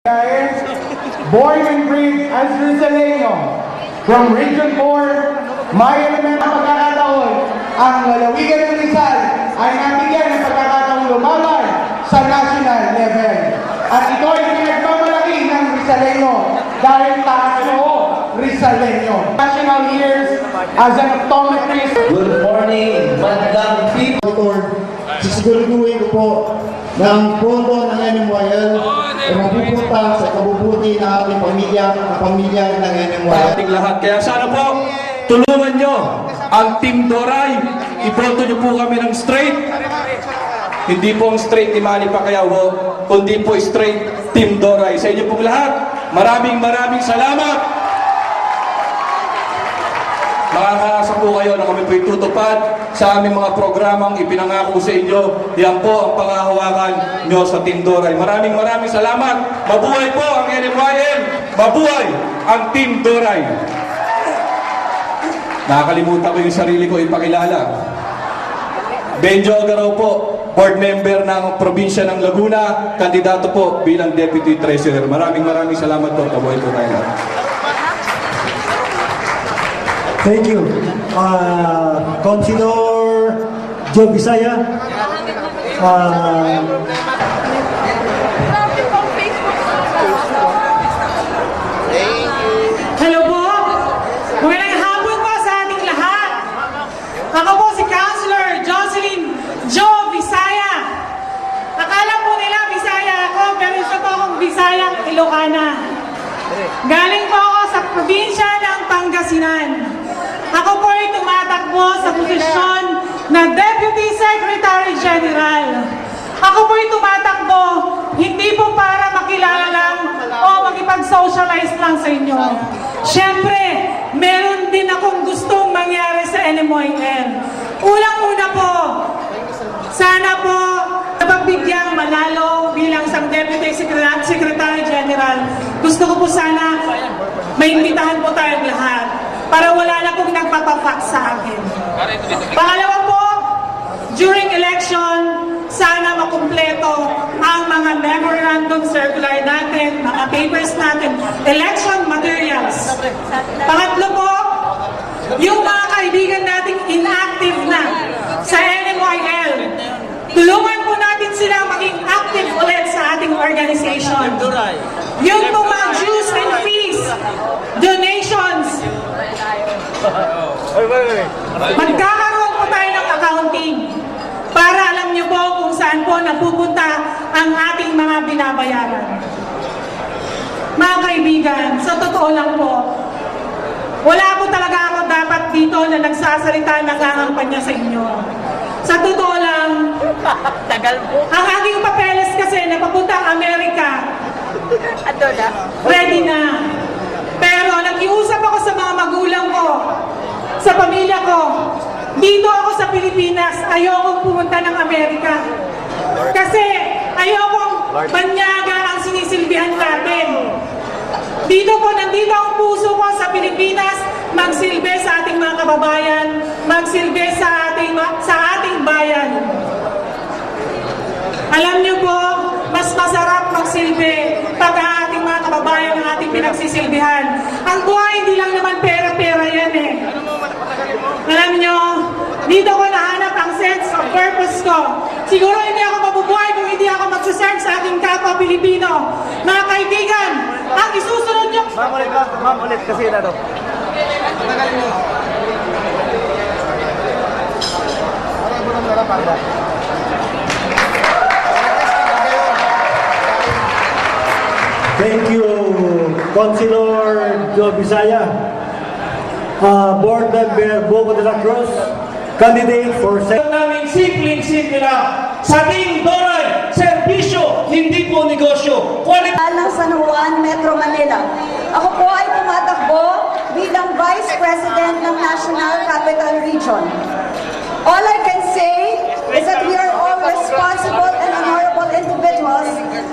Guys, born and bred as Rizaleño from Region 4, may element ng pagkakataon. Ang lalawigan ng Rizal ay nabigyan ng pagkakataon lumaban sa national level. At ito ay pinagmamalaki ng Rizaleño dahil tayo Rizaleño. National years as an optometrist. Good morning, madlang people. Sisiguraduhin ko po na ang pondo ng NMYL ay mapupunta sa kabubuti ng ating pamilya ng NMYL. Ating lahat. Kaya sana po, tulungan nyo ang Team Doray. Iboto nyo po kami ng straight. Hindi po ang straight ni Manny Pacquiao, kundi po straight Team Doray. Sa inyo pong lahat, maraming salamat. Makakaasa po kayo na kami po itutupad sa aming mga programang ipinangako sa inyo. Yan po ang pangahawakan nyo sa Team Doray. Maraming salamat. Mabuhay po ang NMYL. Mabuhay ang Team Doray. Nakakalimutan ko yung sarili ko ipakilala. Benjo Agaraw po, board member ng probinsya ng Laguna, kandidato po bilang Deputy Treasurer. Maraming salamat po. Mabuhay po tayo. Thank you. Councilor Joe Bisaya. Hello po! Magandang hapon po sa ating lahat. Ako po si Councilor Jocelyn Joe Bisaya. Akala po nila Bisaya ako, pero isa po akong Bisayang Ilocana. Galing po ako sa probinsya ng Pangasinan. Ako po ay tumatakbo sa posisyon na Deputy Secretary General. Ako po ay tumatakbo hindi po para makilala lang o makipag-socialize lang sa inyo. Siyempre, meron din akong gustong mangyari sa NMYL. Unang-una po, sana po napagbigyan manalo bilang isang Deputy Secretary General. Gusto ko po sana maimbitahan po tayong lahat para wala na pong nagpapapak sa akin. Pangalawa po, during election, sana makumpleto ang mga memorandum circular natin, mga papers natin, election materials. Pangatlo po, yung mga kaibigan nating inactive na sa NMYL, tulungan po natin sila maging active ulit sa ating organization. Yung po mga dues and fees, donations, magkakaroon po tayo ng accounting para alam niyo po kung saan po napupunta ang ating mga binabayaran. Mga kaibigan, sa totoo lang po, wala po talaga ako dapat dito na nagsasalita ng nangangampanya sa inyo. Sa totoo lang, ang aking papeles kasi na papuntang Amerika, ready na. Pero nakiusap ako sa mga magulang ko, sa pamilya ko, dito ako sa Pilipinas, ayokong pumunta ng Amerika. Kasi ayokong banyaga ang sinisilbihan natin. Nandito ang puso ko sa Pilipinas, magsilbi sa ating mga kababayan, magsilbi sa ating bayan. Alam niyo po, mas masarap magsilbi pag ang ating mga kababayan ang ating pinagsisilbihan. Ang buhay hindi lang naman pera-pera yan eh. Alam niyo, dito ko nahanap ang sense of purpose ko. Siguro hindi ako mabubuhay kung hindi ako magsaserve sa ating kapwa Pilipino. Mga kaibigan, ang isusunod niyo... Ma'am ulit kasi na daw. Thank you, Councilor Joe Bisaya. Board member Bogo de la Cruz, candidate for Naming simpleng-simple lang. Sa Team Doray, serbisyo, hindi po negosyo. ng San Juan, Metro Manila. Ako po ay tumatakbo bilang Vice President ng National Capital Region. All I can say is that we are all responsible and honorable individuals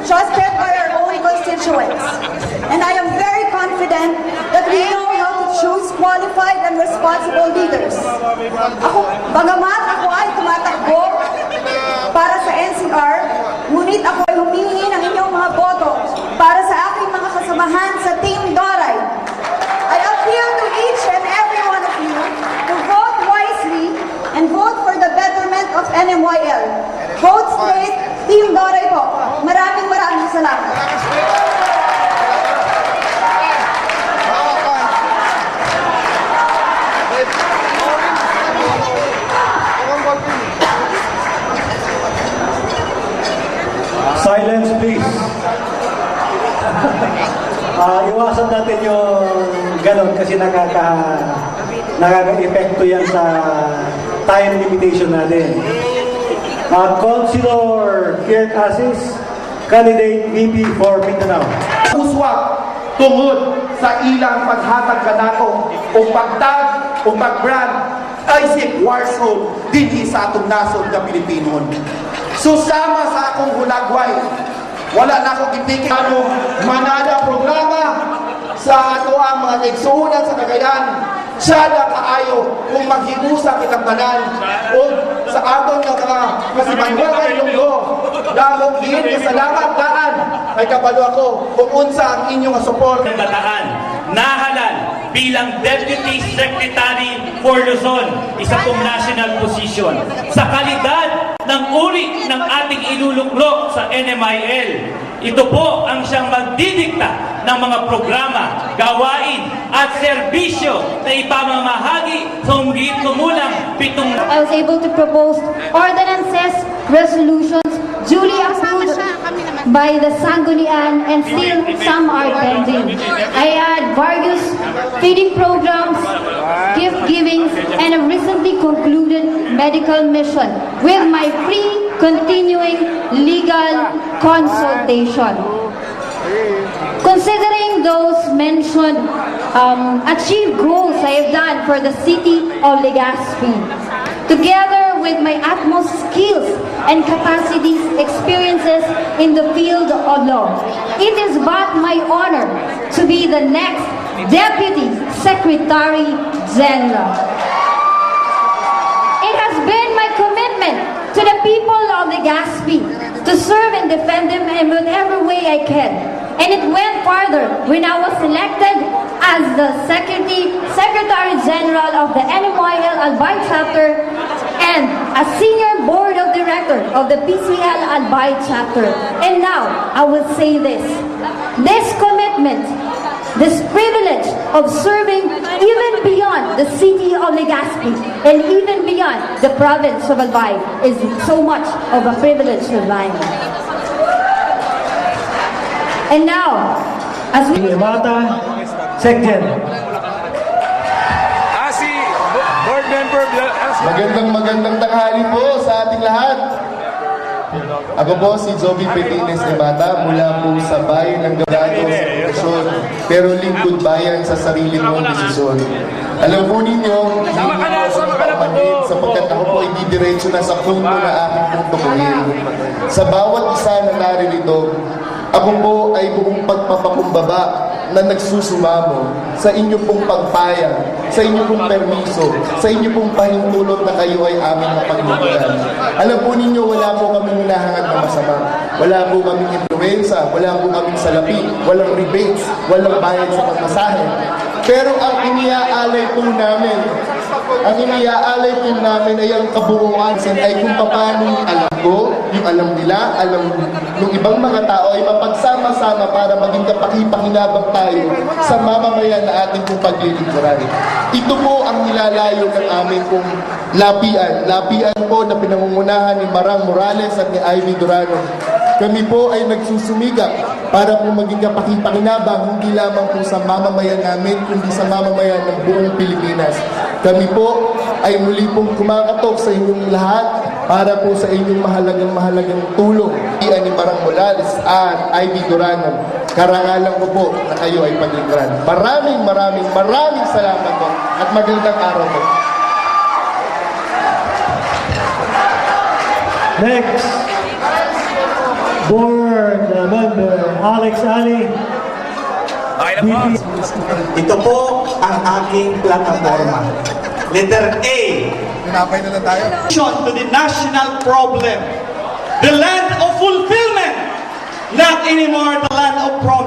trusted by our own constituents. And I am very confident that we know how to choose qualified and responsible leaders. Bagamat ako ay tumatakbo para sa NCR, ngunit ako ay humingi ng inyong mga boto para sa aking mga kasamahan sa Team Doray. I appeal to each and every one of you to vote wisely and vote for the betterment of NMYL. Vote straight, Team Doray po. Maraming salamat. Silence, please. Iwasan natin yung ganon kasi nakaka-epekto yan sa time limitation natin. Councilor Kirk Asis, candidate VP for Mindanao. Uswak tungod sa ilang paghatag kanato o pagtag o pagbrand Isaac Warsaw dinhi sa atong nasod nga Pilipinon. Susama sa akong hulagway, wala na akong gipikit manada programa sa ato ang mga igsuunan sa Cagayan. Siya na kaayo kung maghiusa kitang tanan o sa aton nga kasibanwagan lunggo. Dahil diin kasalamat daan ay kabalo ako kung unsa ang inyong support. Bataan, nahalal bilang Deputy Secretary for Luzon, isa pong national position. Sa kalidad ng uri ng ating iluluklok sa NMIL, ito po ang siyang magdidikta ng mga programa, gawain at serbisyo na ipamamahagi sa kumulang 7. I was able to propose ordinances, resolutions duly approved by the Sanggunian, and still some are pending. I had various feeding programs, gift givings, and a recently concluded medical mission with my free continuing legal consultation. Considering those mentioned achieved goals I have done for the city of Legazpi, together with my utmost skills and capacities, experiences in the field of law, it is but my honor to be the next Deputy Secretary General. It has been my commitment to the people of Legazpi to serve and defend them in whatever way I can. And it went farther when I was selected as the Secretary General of the NMYL Albay Chapter and a Senior Board of Director of the PCL Albay Chapter. And now, I will say this. This commitment, this privilege of serving even beyond the city of Legazpi and even beyond the province of Albay is so much of a privilege of mine. And now, as we... Mata, Second. Si Board Member Magandang tanghali po sa ating lahat. Ako po si Joby Petines de Mata mula po sa bayan ng Gabado sa Quezon, pero lingkod bayan sa sarili mong desisyon. Alam po ninyo, hindi mo ako papamanhin sapagkat ako po ay didiretso na sa punto na aking pong tukuyin. Sa bawat isa na naririto, ako po ay buong pagpapakumbaba na nagsusumamo sa inyo pong pagpayag, sa inyo pong permiso, sa inyo pong pahintulot na kayo ay aming napaglingkuran. Alam po ninyo, wala po kaming hinahangad na masama. Wala po kaming influenza, wala po kaming salapi, walang rebates, walang bayad sa pagmasahe. Pero ang iniaalay po namin, ay ang kabuuan ay kung paano yung alam ko, yung alam nila, alam ng ibang mga tao ay mapagsama-sama para maging kapakipakinabang tayo sa mamamayan na ating pong paglilingkuran. Ito po ang nilalayo ng aming pong lapian. Lapian po na pinangungunahan ni Marang Morales at ni Ivy Durano. Kami po ay nagsusumikap para po maging kapakipakinabang hindi lamang po sa mamamayan namin, kundi sa mamamayan ng buong Pilipinas. Kami po ay muli pong kumakatok sa inyong lahat para po sa inyong mahalagang tulong. Iyan ni Marang Morales at Ivy Durano. Karangalan ko po na kayo ay paglingkuran. Maraming salamat po at magandang araw po. Next, Board Member Alex Ali. Ito po ang aking plataforma. Letter A. Solution to the national problem. The land of fulfillment. Not anymore the land of promise.